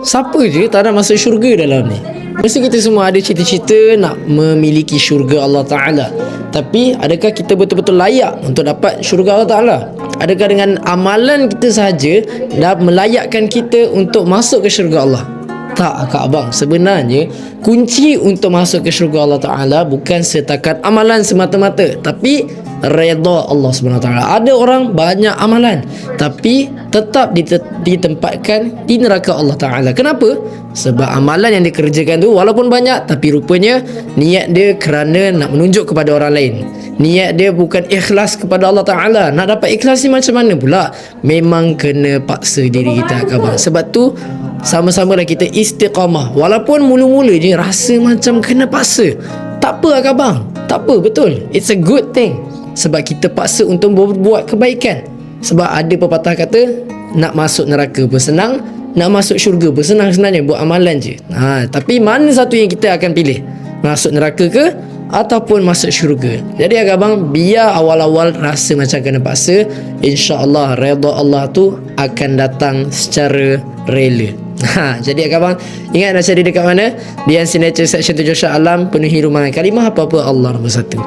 Siapa je tak nak masuk syurga dalam ni? Mesti kita semua ada cita-cita nak memiliki syurga Allah Ta'ala. Tapi adakah kita betul-betul layak untuk dapat syurga Allah Ta'ala? Adakah dengan amalan kita sahaja dah melayakkan kita untuk masuk ke syurga Allah? Tak, Kak Abang. Sebenarnya kunci untuk masuk ke syurga Allah Ta'ala bukan setakat amalan semata-mata, tapi redha Allah SWT. Ada orang banyak amalan tapi tetap ditempatkan di neraka Allah Ta'ala. Kenapa? Sebab amalan yang dikerjakan tu walaupun banyak, tapi rupanya niat dia kerana nak menunjuk kepada orang lain. Niat dia bukan ikhlas kepada Allah Ta'ala. Nak dapat ikhlas ni macam mana pula? Memang kena paksa diri kita, Kak Abang. Sebab tu sama-sama lah kita istiqamah. Walaupun mula-mula je rasa macam kena paksa, tak apa, Kak Abang. Tak apa, betul. It's a good thing. Sebab kita paksa untuk berbuat kebaikan. Sebab ada pepatah kata, nak masuk neraka pun senang, nak masuk syurga pun senang sebenarnya, buat amalan je. Tapi mana satu yang kita akan pilih? Masuk neraka ke ataupun masuk syurga? Jadi Kak Abang, biar awal-awal rasa macam kena paksa, insya-Allah redha Allah tu akan datang secara rela. Jadi Kak Abang, ingat nak cari dekat mana? Di Nature Section 7 Shah Alam, penuhi rumah kalimah apa-apa Allah nombor 1.